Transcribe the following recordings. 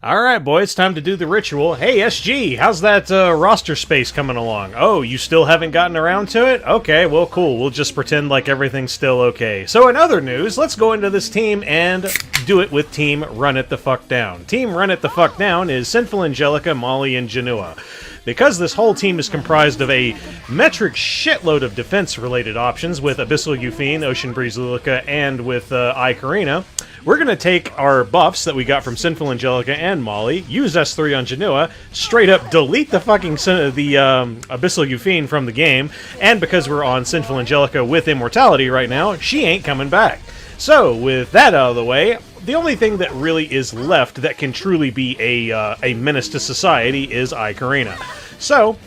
Alright, boys, time to do the ritual. Hey, SG, how's that roster space coming along? Oh, you still haven't gotten around to it? Okay, well, cool. We'll just pretend like everything's still okay. So in other news, let's go into this team and do it with Team Run It the Fuck Down. Team Run It the Fuck Down is Sinful, Angelica, Molly, and Jenua. Because this whole team is comprised of a metric shitload of defense-related options with Abyssal Yufine, Ocean Breeze Luluca, and with ae-KARINA, we're going to take our buffs that we got from Sinful, Angelica, and Molly, use S3 on Jenua, straight up delete the fucking Abyssal Yufine from the game, and because we're on Sinful Angelica with Immortality right now, she ain't coming back. So, with that out of the way, the only thing that really is left that can truly be a menace to society is ae-KARINA. So,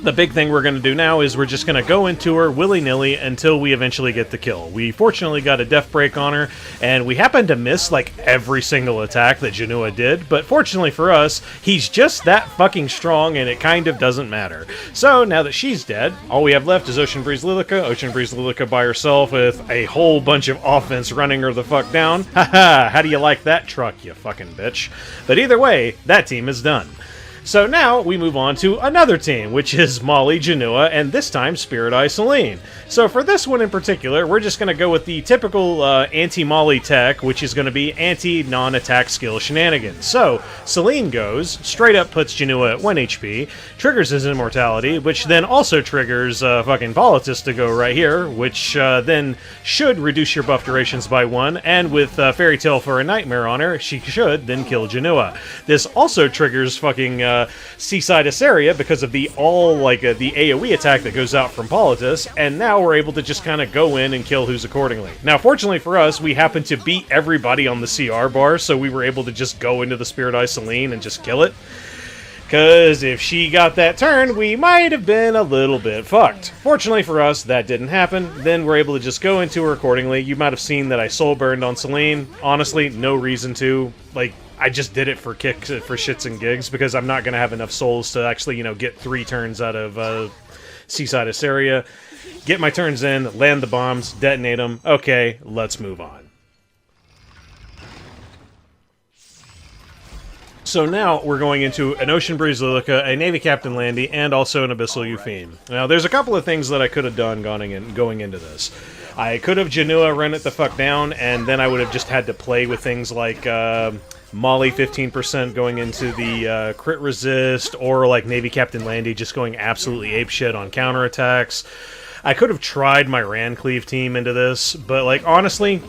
the big thing we're going to do now is we're just going to go into her willy-nilly until we eventually get the kill. We fortunately got a death break on her, and we happened to miss, like, every single attack that Jenua did, but fortunately for us, he's just that fucking strong, and it kind of doesn't matter. So, now that she's dead, all we have left is Ocean Breeze Luluca by herself with a whole bunch of offense running her the fuck down. Haha, how do you like that truck, you fucking bitch? But either way, that team is done. So now we move on to another team, which is Molly, Jenua, and this time Spirit Eye Celine. So for this one in particular, we're just going to go with the typical anti-Molly tech, which is going to be anti-non-attack skill shenanigans. So Celine goes, straight up puts Jenua at 1 HP, triggers his immortality, which then also triggers fucking Politis to go right here, which then should reduce your buff durations by 1, and with Fairy Tale for a Nightmare on her, she should then kill Jenua. This also triggers fucking Seaside Iseria because of the the AoE attack that goes out from Politis, and now we're able to just kind of go in and kill who's accordingly. Now, fortunately for us, we happened to beat everybody on the CR bar, so we were able to just go into the Spirit Eye Celine and just kill it. Because if she got that turn, we might have been a little bit fucked. Fortunately for us, that didn't happen. Then we're able to just go into her accordingly. You might have seen that I soul burned on Celine. Honestly, no reason to. Like, I just did it for kicks, for shits and gigs, because I'm not going to have enough souls to actually, get 3 turns out of Seaside Iseria. Get my turns in, land the bombs, detonate them. Okay, let's move on. So now we're going into an Ocean Breeze Luluca, a Navy Captain Landy, and also an Abyssal Yufine. Now, there's a couple of things that I could have done going into this. I could have Jenua run it the fuck down, and then I would have just had to play with things like Molly 15% going into the crit resist, or like Navy Captain Landy just going absolutely apeshit on counterattacks. I could have tried my Rancleave team into this, but like honestly,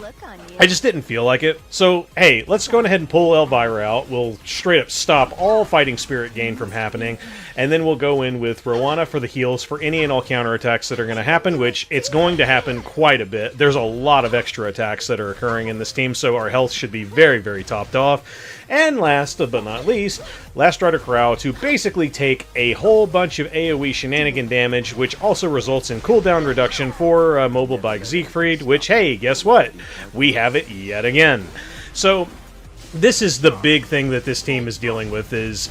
I just didn't feel like it. So, hey, let's go ahead and pull Elvira out. We'll straight up stop all fighting spirit gain from happening, and then we'll go in with Roana for the heals for any and all counterattacks that are going to happen, which it's going to happen quite a bit. There's a lot of extra attacks that are occurring in this team, so our health should be very, very topped off. And last but not least, Last Rider Krau to basically take a whole bunch of AoE shenanigan damage, which also results in cooldown reduction for Mobile Bike Siegfried, which, hey, guess what? We have it yet again. So, this is the big thing that this team is dealing with, is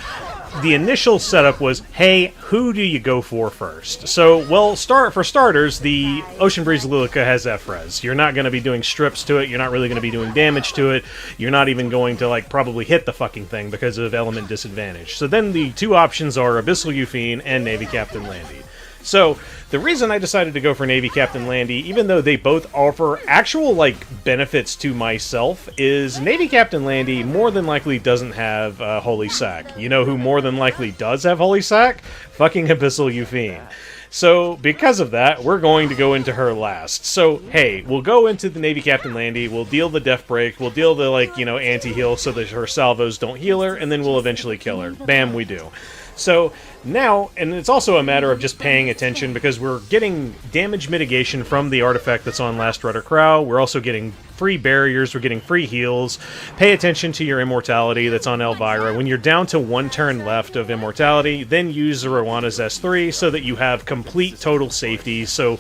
the initial setup was, hey, who do you go for first? So, well, for starters, the Ocean Breeze Luluca has F-Res. You're not going to be doing strips to it, you're not really going to be doing damage to it, you're not even going to, like, probably hit the fucking thing because of element disadvantage. So then the two options are Abyssal Yufine and Navy Captain Landy. So, the reason I decided to go for Navy Captain Landy, even though they both offer actual, like, benefits to myself, is Navy Captain Landy more than likely doesn't have Holy Sack. You know who more than likely does have Holy Sack? Fucking Abyssal Yufine. So, because of that, we're going to go into her last. So, hey, we'll go into the Navy Captain Landy, we'll deal the Death Break, we'll deal the, like, anti-heal so that her salvos don't heal her, and then we'll eventually kill her. Bam, we do. So, now, and it's also a matter of just paying attention, because we're getting damage mitigation from the artifact that's on Last Rider Krau, we're also getting free barriers, we're getting free heals. Pay attention to your immortality that's on Elvira. When you're down to 1 turn left of immortality, then use Roana's S3 so that you have complete total safety, so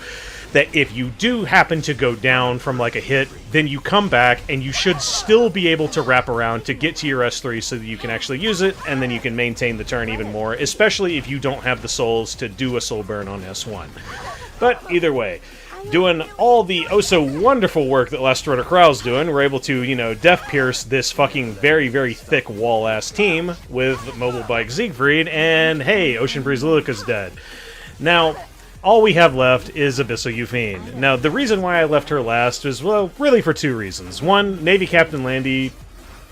that if you do happen to go down from like a hit, then you come back and you should still be able to wrap around to get to your S3 so that you can actually use it, and then you can maintain the turn even more, especially if you don't have the souls to do a soul burn on S1. But either way, doing all the oh-so-wonderful work that Last Strider Krau's doing. We're able to, you know, death-pierce this fucking very, very thick wall-ass team with Mobile Bike Siegfried, and hey, Ocean Breeze Luluca's dead. Now, all we have left is Abyssal Yufine. Now, the reason why I left her last is, well, really for two reasons. One, Navy Captain Landy,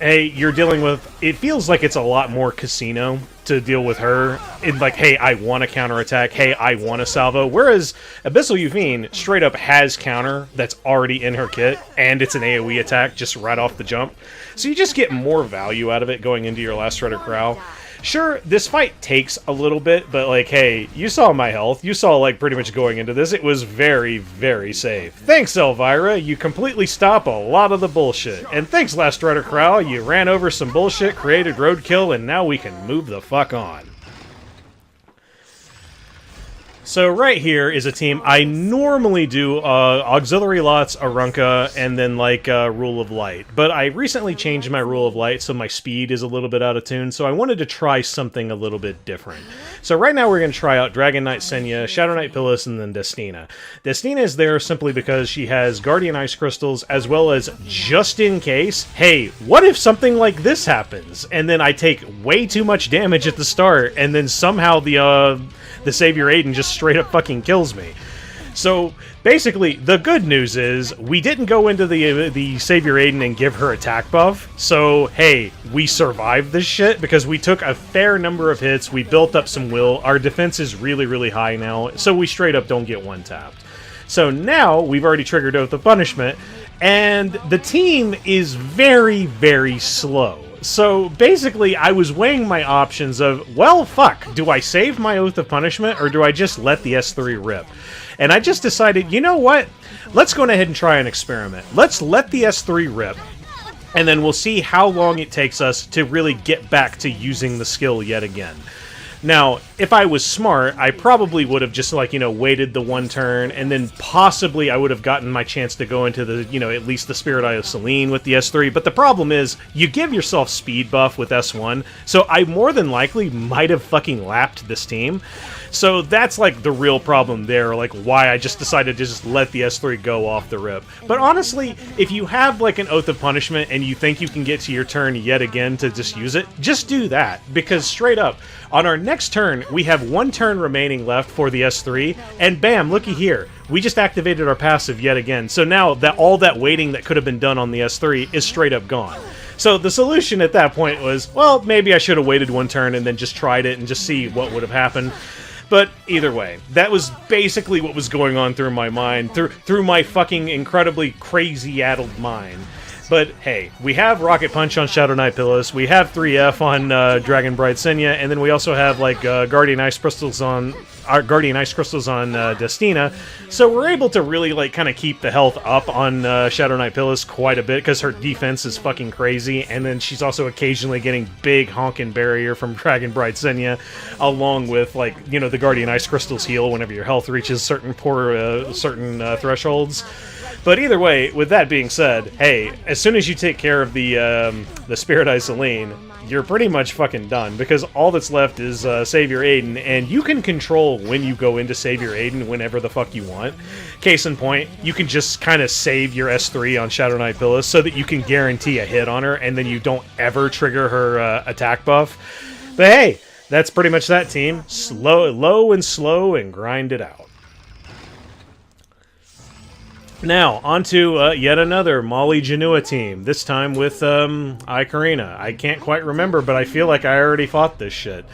hey, you're dealing with... It feels like it's a lot more casino to deal with her. In like, hey, I want to counterattack. Hey, I want to salvo. Whereas Abyssal Yufine straight up has counter that's already in her kit, and it's an AoE attack just right off the jump. So you just get more value out of it going into your Last Strider Krau. Sure, this fight takes a little bit, but like, hey, you saw my health. You saw, like, pretty much going into this. It was very, very safe. Thanks, Elvira. You completely stop a lot of the bullshit. And thanks, Last Strider Krau. You ran over some bullshit, created roadkill, and now we can move the fuck on. So right here is a team I normally do Auxiliary Lots, Arunca, and then like Rule of Light. But I recently changed my Rule of Light, so my speed is a little bit out of tune, so I wanted to try something a little bit different. So right now we're going to try out Dragon Knight Senya, Shadow Knight Pyllis, and then Destina. Destina is there simply because she has Guardian Ice Crystals, as well as, just in case, hey, what if something like this happens? And then I take way too much damage at the start, and then somehow the Savior Adin just straight up fucking kills me. So, basically, the good news is, we didn't go into the Savior Adin and give her attack buff, so, hey, we survived this shit, because we took a fair number of hits, we built up some will, our defense is really, really high now, so we straight up don't get one-tapped. So now, we've already triggered Oath of Punishment, and the team is very, very slow. So, basically, I was weighing my options of, well, fuck, do I save my Oath of Punishment, or do I just let the S3 rip? And I just decided, you know what? Let's go ahead and try an experiment. Let's let the S3 rip, and then we'll see how long it takes us to really get back to using the skill yet again. Now, if I was smart, I probably would have just, like, you know, waited the one turn, and then possibly I would have gotten my chance to go into the, you know, at least the Spirit Eye of Celine with the S3, but the problem is, you give yourself speed buff with S1, so I more than likely might have fucking lapped this team. So that's, like, the real problem there, like, why I just decided to just let the S3 go off the rip. But honestly, if you have, like, an Oath of Punishment and you think you can get to your turn yet again to just use it, just do that. Because, straight up, on our next turn, we have one turn remaining left for the S3, and bam, looky here. We just activated our passive yet again. So now, that all that waiting that could have been done on the S3 is straight up gone. So the solution at that point was, well, maybe I should have waited one turn and then just tried it and just see what would have happened. But either way, that was basically what was going on through my mind, through my fucking incredibly crazy-addled mind. But hey, we have Rocket Punch on Shadow Knight Pyllis, we have 3F on Dragon Bride Senya, and then we also have like Guardian Ice Crystals on Destina. So we're able to really like kind of keep the health up on Shadow Knight Pyllis quite a bit because her defense is fucking crazy, and then she's also occasionally getting big honkin' barrier from Dragon Bride Senya, along with like, you know, the Guardian Ice Crystals heal whenever your health reaches certain thresholds. But either way, with that being said, hey, as soon as you take care of the Spirit Eye Celine, you're pretty much fucking done, because all that's left is Savior Adin, and you can control when you go into Savior Adin whenever the fuck you want. Case in point, you can just kind of save your S3 on Shadow Knight Pyllis so that you can guarantee a hit on her, and then you don't ever trigger her attack buff. But hey, that's pretty much that team. Low and slow and grind it out. Now, onto yet another Molly Jenua team, this time with ae-KARINA. I can't quite remember, but I feel like I already fought this shit.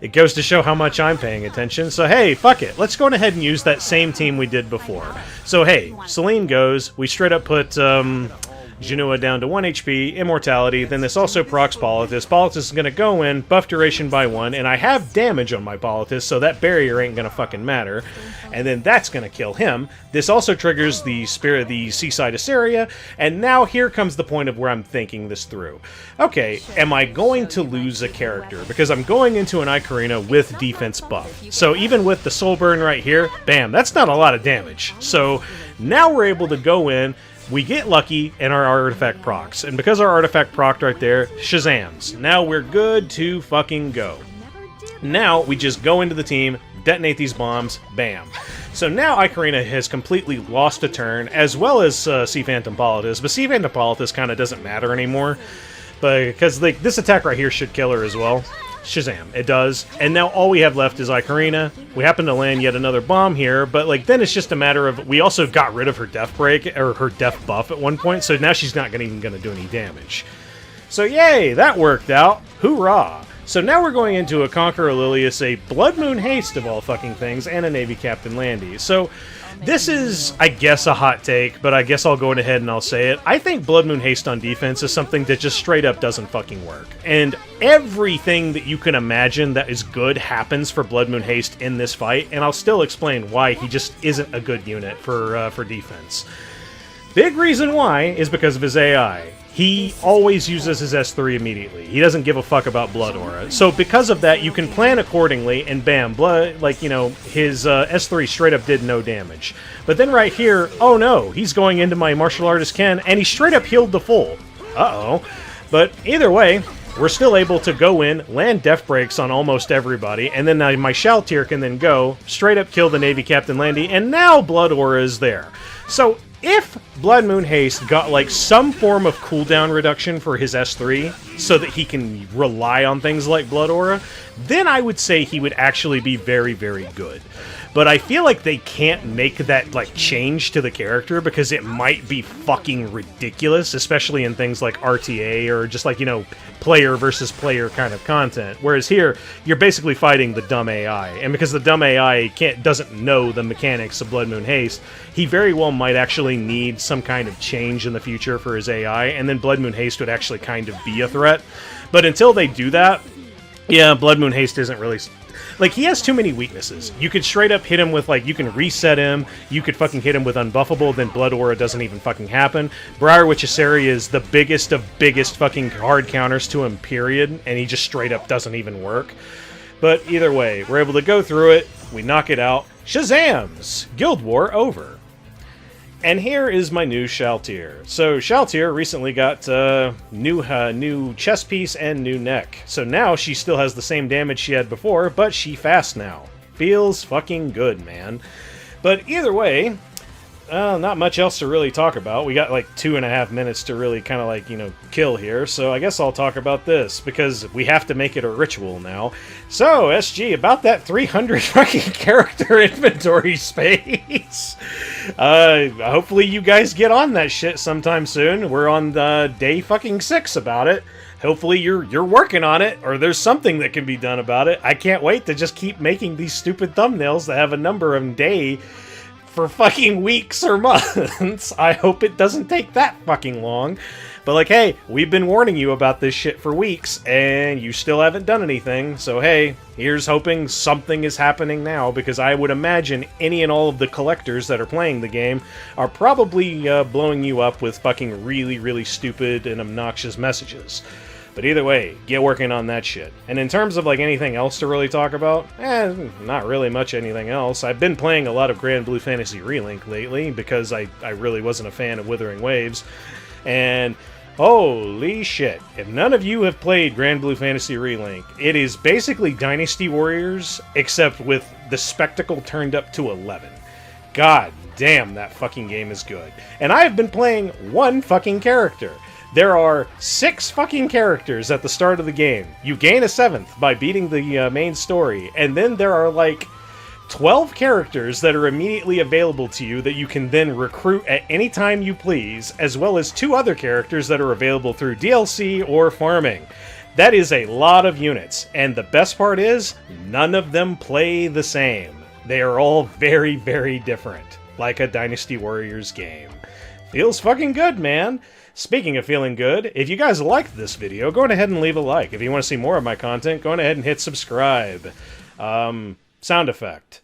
It goes to show how much I'm paying attention, so hey, fuck it. Let's go ahead and use that same team we did before. So hey, Celine goes, we straight up put Jenua down to 1 HP, Immortality, then this also procs Politis. Politis is going to go in, buff duration by 1, and I have damage on my Politis, so that barrier ain't going to fucking matter. And then that's going to kill him. This also triggers the Seaside Iseria, and now here comes the point of where I'm thinking this through. Okay, am I going to lose a character? Because I'm going into an ae-KARINA with defense buff. So even with the soul burn right here, bam, that's not a lot of damage. So now we're able to go in, we get lucky, and our artifact procs. And because our artifact procced right there, Shazams. Now we're good to fucking go. Now we just go into the team, detonate these bombs, bam. So now ae-KARINA has completely lost a turn, as well as Sea Phantom Politis, but Sea Phantom Politis kind of doesn't matter anymore, because this attack right here should kill her as well. Shazam, it does. And now all we have left is ae-KARINA. We happen to land yet another bomb here, but like then it's just a matter of, we also got rid of her death break, or her death buff at one point, so now she's not even going to do any damage. So yay, that worked out. Hoorah! So now we're going into a Conqueror Lilias, a Blood Moon Haste of all fucking things, and a Navy Captain Landy. So this is, I guess, a hot take, but I guess I'll go ahead and I'll say it. I think Blood Moon Haste on defense is something that just straight up doesn't fucking work. And everything that you can imagine that is good happens for Blood Moon Haste in this fight, and I'll still explain why he just isn't a good unit for defense. Big reason why is because of his AI. He always uses his S3 immediately. He doesn't give a fuck about Blood Aura. So because of that, you can plan accordingly, and bam, blood, like, you know, his S3 straight up did no damage. But then right here, oh no, he's going into my Martial Artist Ken, and he straight up healed the full. Uh-oh. But either way, we're still able to go in, land death breaks on almost everybody, and then my Shalltear can then go, straight up kill the Navy Captain Landy, and now Blood Aura is there. So if Blood Moon Haste got like some form of cooldown reduction for his S3 so that he can rely on things like Blood Aura, then I would say he would actually be very, very good. But I feel like they can't make that like change to the character because it might be fucking ridiculous, especially in things like RTA or just like, you know, player versus player kind of content. Whereas here, you're basically fighting the dumb AI. And because the dumb AI doesn't know the mechanics of Blood Moon Haste, he very well might actually need some kind of change in the future for his AI, and then Blood Moon Haste would actually kind of be a threat. But until they do that, yeah, Blood Moon Haste isn't really... Like, he has too many weaknesses. You could straight up hit him with, like, you can reset him, you could fucking hit him with Unbuffable, then Blood Aura doesn't even fucking happen. Briarwitch Iseria is the biggest of biggest fucking hard counters to him, period, and he just straight up doesn't even work. But either way, we're able to go through it, we knock it out. Shazams! Guild War over. And here is my new Shalltear. So Shalltear recently got new chest piece and new neck. So now she still has the same damage she had before, but she fast now. Feels fucking good, man. But either way, not much else to really talk about. We got like 2.5 minutes to really kind of like, you know, kill here. So I guess I'll talk about this because we have to make it a ritual now. So SG, about that 300 fucking character inventory space. Hopefully you guys get on that shit sometime soon. We're on the day fucking 6 about it. Hopefully you're working on it, or there's something that can be done about it. I can't wait to just keep making these stupid thumbnails that have a number of day for fucking weeks or months. I hope it doesn't take that fucking long. But like, hey, we've been warning you about this shit for weeks, and you still haven't done anything. So hey, here's hoping something is happening now, because I would imagine any and all of the collectors that are playing the game are probably blowing you up with fucking really, really stupid and obnoxious messages. But either way, get working on that shit. And in terms of like anything else to really talk about, not really much anything else. I've been playing a lot of Grand Blue Fantasy Relink lately because I really wasn't a fan of Withering Waves. And holy shit, if none of you have played Grand Blue Fantasy Relink, it is basically Dynasty Warriors, except with the spectacle turned up to 11. God damn, that fucking game is good. And I have been playing one fucking character. There are 6 fucking characters at the start of the game. You gain a 7th by beating the main story, and then there are like 12 characters that are immediately available to you that you can then recruit at any time you please, as well as 2 other characters that are available through DLC or farming. That is a lot of units, and the best part is, none of them play the same. They are all very, very different, like a Dynasty Warriors game. Feels fucking good, man. Speaking of feeling good, if you guys liked this video, go ahead and leave a like. If you want to see more of my content, go ahead and hit subscribe. Sound effect.